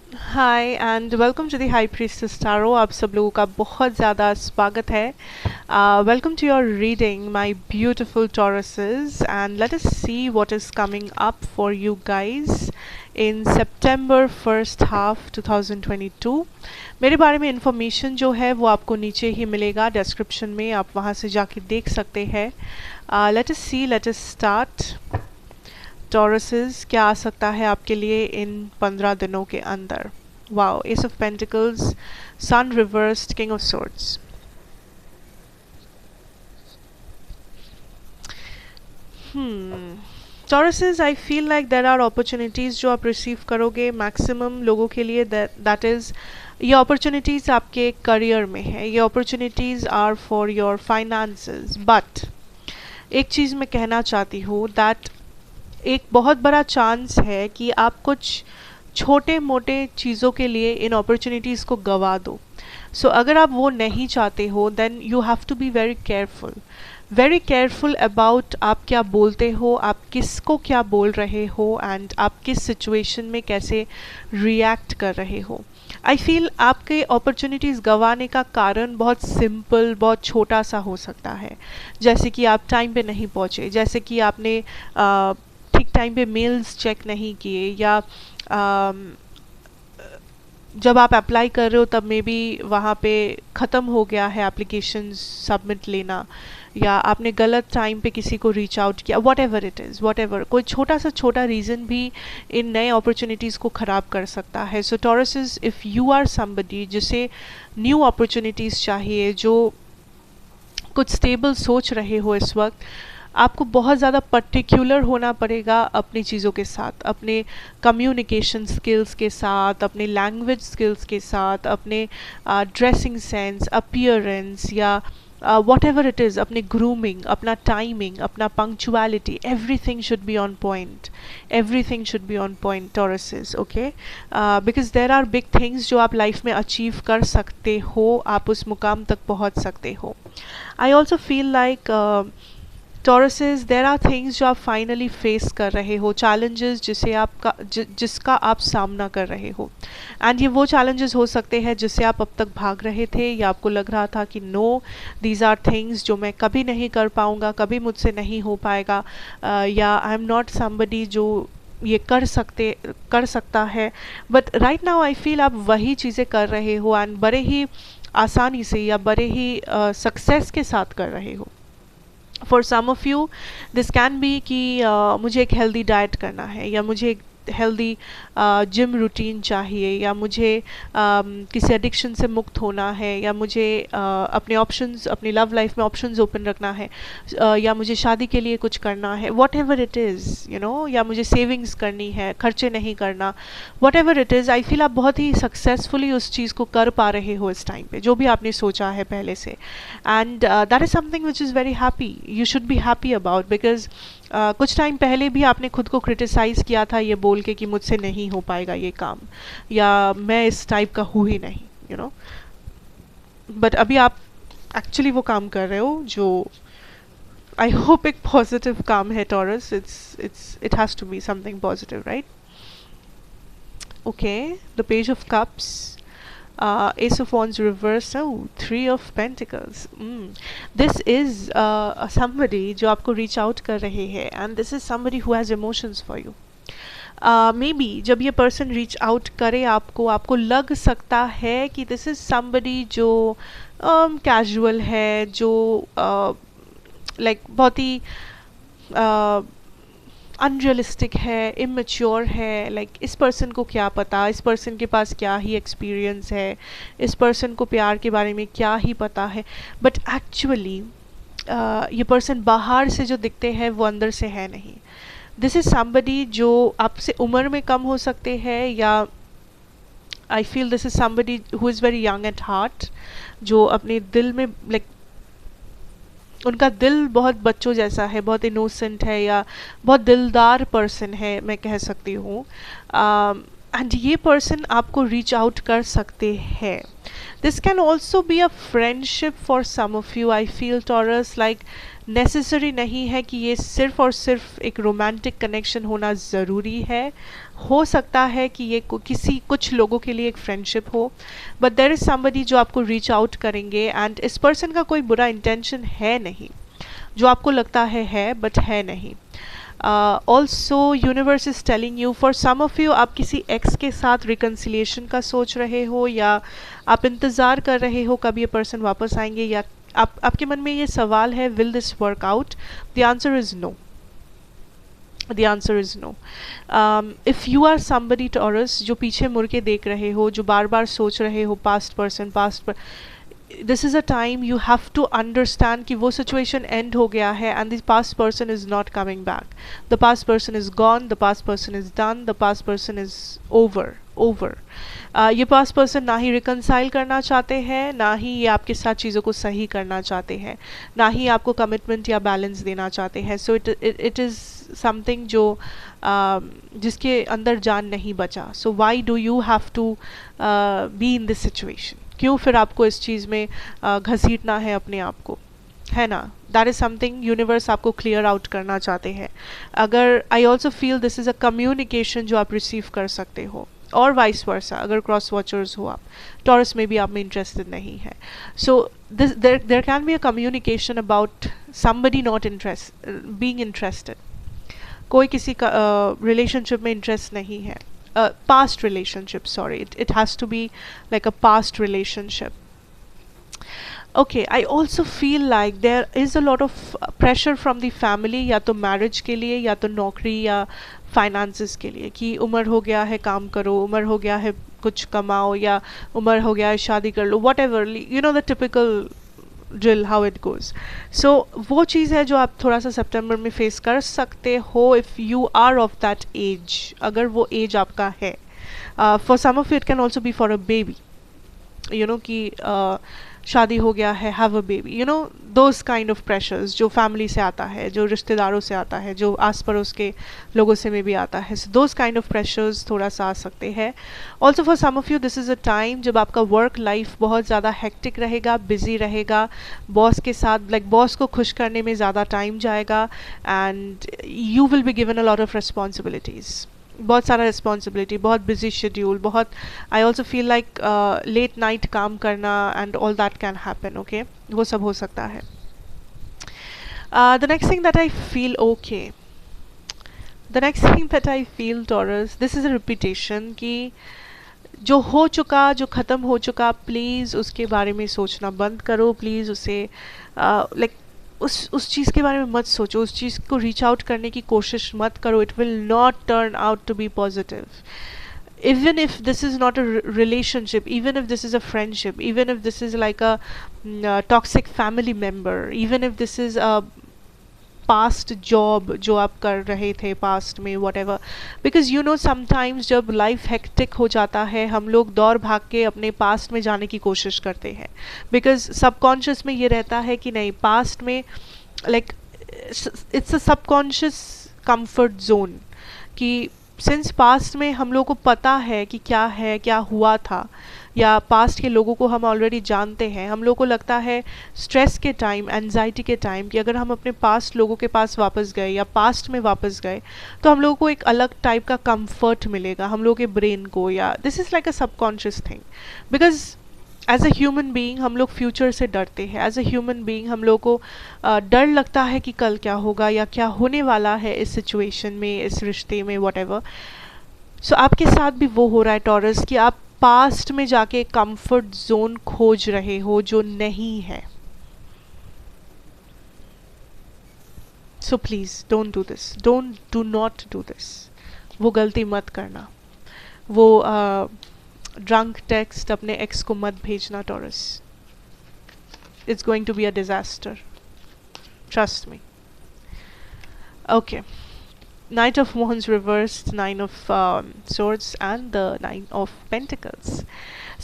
Hi and welcome to the high priestess tarot. आप सब लोगों का बहुत ज़्यादा स्वागत है। Welcome to your reading my beautiful Tauruses and let us see what is coming up for you guys in सितंबर फर्स्ट हाफ 2022। मेरे बारे में इंफॉर्मेशन जो है वो आपको नीचे ही मिलेगा डिस्क्रिप्शन में, आप वहाँ से जाके देख सकते हैं। लेट अस सी, लेट अस स्टार्ट। टॉरसेस क्या आ सकता है आपके लिए इन 15 दिनों के अंदर। Wow, ace of pentacles, sun reversed, king of swords. Tauruses, I feel like there are opportunities जो आप रिसीव करोगे मैक्सिमम लोगों के लिए। दैट इज़, ये अपॉर्चुनिटीज़ आपके करियर में है, ये opportunities are for your finances. But एक चीज़ मैं कहना चाहती हूँ दैट एक बहुत बड़ा चांस है कि आप कुछ छोटे मोटे चीज़ों के लिए इन अपॉर्चुनिटीज़ को गवा दो। सो अगर आप वो नहीं चाहते हो then you have to be very careful about आप क्या बोलते हो, आप किसको क्या बोल रहे हो एंड आप किस सिचुएशन में कैसे रिएक्ट कर रहे हो। आई फील आपके अपॉर्चुनिटीज़ गंवाने का कारण बहुत सिंपल, बहुत छोटा सा हो सकता है। जैसे कि आप टाइम पे नहीं पहुँचे, जैसे कि आपने ठीक टाइम पे मेल्स चेक नहीं किए, या जब आप अप्लाई कर रहे हो तब मे बी वहाँ पे ख़त्म हो गया है एप्लीकेशन सबमिट लेना, या आपने गलत टाइम पे किसी को रीच आउट किया। What ever it is, what ever, कोई छोटा सा छोटा रीज़न भी इन नए अपॉर्चुनिटीज़ को ख़राब कर सकता है। सो टॉरसेस, इफ़ यू आर समबडी जिसे न्यू अपॉर्चुनिटीज़ चाहिए, जो कुछ स्टेबल सोच रहे हो इस वक्त, आपको बहुत ज़्यादा पर्टिकुलर होना पड़ेगा अपनी चीज़ों के साथ, अपने कम्युनिकेशन स्किल्स के साथ, अपने लैंग्वेज स्किल्स के साथ, अपने ड्रेसिंग सेंस, अपीयरेंस, या वॉट एवर इट इज़, अपने ग्रूमिंग, अपना टाइमिंग, अपना punctuality, everything should be on point. Everything should be on point Tauruses, okay. Because there are big things जो आप लाइफ में अचीव कर सकते हो, आप उस मुकाम तक पहुंच सकते हो। I also feel like Tauruses, there are things जो आप फाइनली फेस कर रहे हो, चैलेंजेस जिसका आप सामना कर रहे हो। एंड ये वो चैलेंजेस हो सकते हैं जिससे आप अब तक भाग रहे थे, या आपको लग रहा था कि नो, दीज आर थिंग्स जो मैं कभी नहीं कर पाऊँगा, कभी मुझसे नहीं हो पाएगा, या आई एम नॉट समबडी जो ये कर सकता है। But right now I feel आप वही चीज़ें कर रहे हो एंड बड़े ही आसानी से या बड़े ही सक्सेस के साथ कर रहे हो। For some of you this can be कि मुझे एक हेल्दी डाइट करना है, या मुझे एक हेल्दी जिम रूटीन चाहिए, या मुझे किसी एडिक्शन से मुक्त होना है, या मुझे अपने ऑप्शंस, अपनी लव लाइफ में ऑप्शंस ओपन रखना है, या मुझे शादी के लिए कुछ करना है, what ever it is, you know, या मुझे सेविंग्स करनी है, खर्चे नहीं करना, what ever it is. I feel आप बहुत ही सक्सेसफुली उस चीज़ को कर पा रहे हो इस टाइम पे, जो भी आपने सोचा है पहले से। And that is something which is very happy, you should be happy about, because कुछ टाइम पहले भी आपने खुद को क्रिटिसाइज़ किया था ये बोल के कि मुझसे नहीं हो पाएगा ये काम, या मैं इस टाइप का हूँ ही नहीं, यू नो। बट अभी आप एक्चुअली वो काम कर रहे हो जो आई होप एक पॉजिटिव काम है Taurus. It has to be something positive, right? Okay, the page of cups, Ace of Wands reverse, oh, Three of Pentacles. This is somebody जो आपको reach out कर रहे हैं, and this is somebody who has emotions for you. May be जब ये person reach out करे आपको, आपको लग सकता है कि दिस इज़ समबडी जो कैजुअल है, जो लाइक बहुत ही अनरियलिस्टिक है, इमेच्योर है। लाइक इस पर्सन को क्या पता, इस पर्सन के पास क्या ही एक्सपीरियंस है, इस पर्सन को प्यार के बारे में क्या ही पता है। बट एक्चुअली ये पर्सन बाहर से जो दिखते हैं वो अंदर से है नहीं। दिस इज़ समबडी जो आपसे उम्र में कम हो सकते हैं, या I feel this is somebody who is very young at heart, जो अपने दिल में लाइक उनका दिल बहुत बच्चों जैसा है, बहुत इनोसेंट है, या बहुत दिलदार पर्सन है मैं कह सकती हूँ। एंड ये पर्सन आपको रीच आउट कर सकते हैं। This can also be a friendship for some of you. I feel Taurus, like necessary नहीं है कि ये सिर्फ और सिर्फ एक रोमांटिक कनेक्शन होना ज़रूरी है। हो सकता है कि ये किसी कुछ लोगों के लिए एक फ्रेंडशिप हो, बट देर इज़ समबडी जो आपको रीच आउट करेंगे एंड इस पर्सन का कोई बुरा इंटेंशन है नहीं, जो आपको लगता है बट है नहीं. Also universe is telling you, for some of you आप किसी एक्स के साथ रिकन्सिलिएशन का सोच रहे हो, या आप इंतज़ार कर रहे हो कब ये पर्सन वापस आएंगे, या आपके मन में ये सवाल है will this work out. The answer is no. The answer is no. If you are somebody Taurus जो पीछे मुड़ के देख रहे हो, जो बार बार सोच रहे हो past person, this is a time you have to understand कि वो situation end हो गया है and the past person is not coming back. The past person is gone, the past person is done, the past person is over. ये past person ना ही reconcile करना चाहते हैं, ना ही ये आपके साथ चीज़ों को सही करना चाहते हैं, ना ही आपको कमिटमेंट या बैलेंस देना चाहते हैं. सो इट इज़ समथिंग जो जिसके अंदर जान नहीं बचा. So why do you have to be in this situation? क्यों फिर आपको इस चीज़ में घसीटना है अपने आप को, है ना? दैट इज़ समथिंग यूनिवर्स आपको क्लियर आउट करना चाहते हैं. अगर आई also feel this is a communication जो आप रिसीव कर सकते हो, और वाइस वर्सा. अगर क्रॉस वॉचर्स हो आप, टॉरस में भी आप में इंटरेस्टेड नहीं है. So this there can be a communication about somebody not being interested. कोई किसी का रिलेशनशिप में इंटरेस्ट नहीं है. Past relationship, sorry, it has to be like a past relationship. Okay, I also feel like there is a lot of pressure from the family, या तो marriage के लिए, या तो नौकरी या फाइनेंसेस के लिए, कि उम्र हो गया है काम करो, उम्र हो गया है कुछ कमाओ, या उम्र हो गया है शादी कर लो, whatever, you know the typical drill how it goes. So वो चीज़ है जो आप थोड़ा सा सितंबर में फेस कर सकते हो if you are of that age, अगर वो एज आपका है. For some of it can also be for a baby, you know कि शादी हो गया है, have a baby, you know those kind of pressures जो फैमिली से आता है, जो रिश्तेदारों से आता है, जो आस पड़ोस के लोगों से में भी आता है. So those kind of pressures थोड़ा सा आ सकते हैं. Also for some of you this is a time जब आपका वर्क लाइफ बहुत ज़्यादा हेक्टिक रहेगा, बिजी रहेगा, बॉस के साथ लाइक बॉस को खुश करने में ज़्यादा टाइम जाएगा, and you will be given a lot of responsibilities. बहुत सारा रिस्पॉन्सिबिलिटी, बहुत बिजी शेड्यूल, बहुत I also feel like late night काम करना and all that can happen. Okay, वो सब हो सकता है. The next thing that I feel, okay, the next thing that I feel Taurus, this is a repetition कि जो हो चुका, जो ख़त्म हो चुका, प्लीज़ उसके बारे में सोचना बंद करो. प्लीज़ उसे लाइक उस चीज़ के बारे में मत सोचो, उस चीज़ को रीच आउट करने की कोशिश मत करो. It will not turn out to be positive. even if this is not a relationship, even if this is a friendship, even if this is like a toxic family member, even if this is a past job जो आप कर रहे थे past में, what ever, because you know sometimes जब life hectic हो जाता है हम लोग दौड़ भाग के अपने पास्ट में जाने की कोशिश करते हैं, बिकॉज सबकॉन्शियस में ये रहता है कि नहीं, पास्ट में like it's a subconscious comfort zone, कि सिंस पास्ट में हम लोग को पता है कि क्या है, क्या हुआ था, या पास्ट के लोगों को हम ऑलरेडी जानते हैं, हम लोग को लगता है स्ट्रेस के टाइम, एंजाइटी के टाइम, कि अगर हम अपने पास्ट लोगों के पास वापस गए या पास्ट में वापस गए तो हम लोगों को एक अलग टाइप का कंफर्ट मिलेगा हम लोग के ब्रेन को, या this is like a subconscious thing. Because as a human being हम लोग फ्यूचर से डरते हैं. एज अ ह्यूमन बीइंग हम लोग को डर लगता है कि कल क्या होगा या क्या होने वाला है इस सिचुएशन में, इस रिश्ते में, वट एवर. सो आपके साथ भी वो हो रहा है टॉरस, कि आप पास्ट में जाके कंफर्ट जोन खोज रहे हो जो नहीं है. So please don't do this, do not do this. वो गलती मत करना, वो ड्रंक टेक्स्ट अपने एक्स को मत भेजना Taurus. It's going to be a disaster, trust me. Okay, Knight of Wands reversed, Nine of Swords, and the Nine of Pentacles.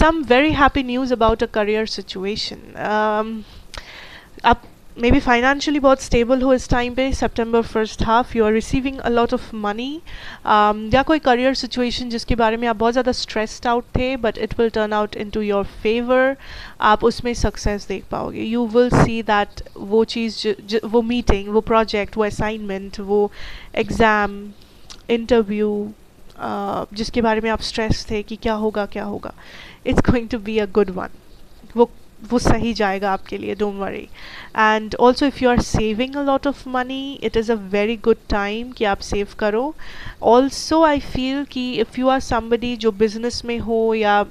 Some very happy news about a career situation. आप may be financially बहुत stable हो इस time पे, सितंबर first half you are receiving a lot of money, या कोई career situation जिसके बारे में आप बहुत ज़्यादा स्ट्रेस्ड आउट थे, but it will turn out into your favour. आप उसमें सक्सेस देख पाओगे. यू विल सी दैट वो चीज़, वो मीटिंग, वो प्रोजेक्ट, वो असाइनमेंट, वो एग्ज़ाम, इंटरव्यू, जिसके बारे में आप स्ट्रेस थे कि क्या होगा क्या होगा, it's going to be a good one. वो सही जाएगा आपके लिए, don't worry. And also if you are saving a lot of money, it is a very good time कि आप सेव करो. ऑल्सो आई फील कि इफ़ यू आर समबडी जो बिजनेस में हो या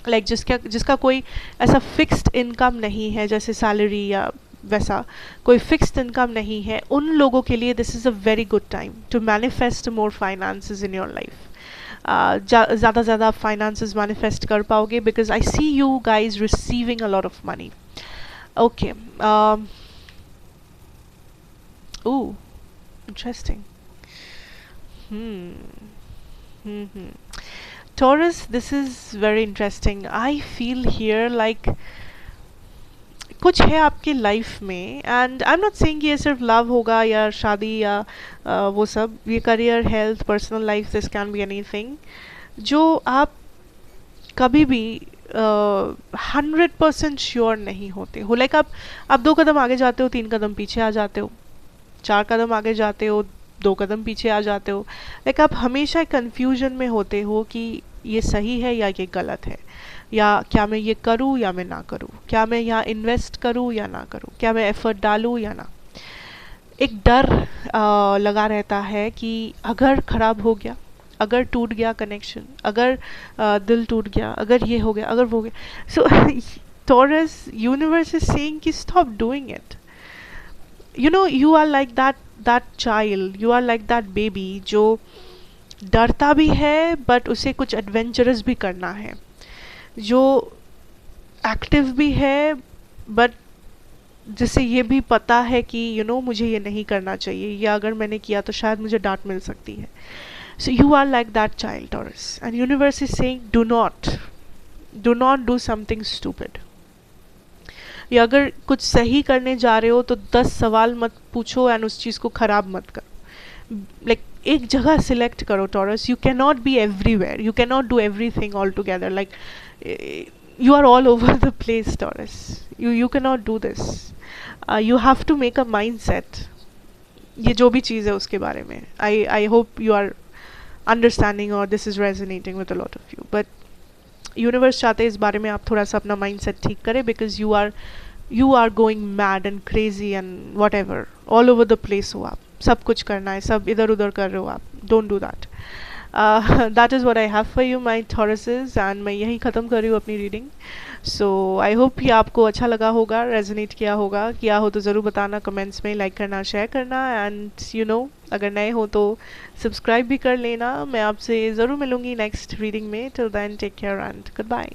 लाइक जिसका कोई ऐसा फिक्स्ड इनकम नहीं है, जैसे सैलरी या वैसा कोई फिक्स्ड इनकम नहीं है, उन लोगों के लिए this is a very good time to manifest more finances in your life. ज़्यादा ज़्यादा आप फाइनेंसेस मैनिफेस्ट कर पाओगे, because I see you guys receiving a lot of money. Okay, oh interesting. Taurus, this is very interesting. I feel here like कुछ है आपके life में, and I am not saying कि ये सिर्फ लव होगा या शादी या वो सब, ये career, health, personal life, this can be anything जो आप कभी भी 100% श्योर नहीं होते हो. लाइक आप 2 कदम आगे जाते हो, 3 कदम पीछे आ जाते हो, 4 कदम आगे जाते हो, 2 कदम पीछे आ जाते हो. लाइक आप हमेशा कन्फ्यूजन में होते हो कि ये सही है या ये गलत है, या क्या मैं ये करूँ या मैं ना करूँ, क्या मैं यहाँ इन्वेस्ट करूँ या ना करूँ, क्या मैं एफर्ट डालूँ या ना. एक डर लगा रहता है कि अगर ख़राब हो गया, अगर टूट गया कनेक्शन, अगर दिल टूट गया, अगर ये हो गया, अगर वो हो गया. So Taurus, universe is saying कि stop doing it. You know, you are like that child, you are like that baby जो डरता भी है बट उसे कुछ एडवेंचरस भी करना है, जो एक्टिव भी है बट जिसे ये भी पता है कि मुझे ये नहीं करना चाहिए, या अगर मैंने किया तो शायद मुझे डांट मिल सकती है. So you are like that child Taurus, and universe is saying do not do something stupid. या अगर कुछ सही करने जा रहे हो तो 10 सवाल मत पूछो एंड उस चीज़ को ख़राब मत करो. लाइक एक जगह सिलेक्ट करो taurus. You can not be everywhere, you can not do everything all together. Like you are all over the place, Taurus. You cannot do this. You have to make a mindset. ये जो भी चीज़ है उसके बारे में. I hope you are understanding or this is resonating with a lot of you. But universe चाहते हैं इस बारे में आप थोड़ा सा अपना mindset ठीक करें, because you are going mad and crazy and whatever, all over the place हो आप. सब कुछ करना है, सब इधर उधर कर रहे हो आप. Don't do that. That is what I have for you, my Tauruses, and मैं यही ख़त्म कर रही हूँ अपनी रीडिंग. सो आई होप ये आपको अच्छा लगा होगा, रेजोनेट किया होगा. किया हो तो ज़रूर बताना कमेंट्स में, लाइक करना, शेयर करना, एंड अगर नए हो तो सब्सक्राइब भी कर लेना. मैं आपसे ज़रूर मिलूँगी नेक्स्ट रीडिंग में. Till then take care and good bye.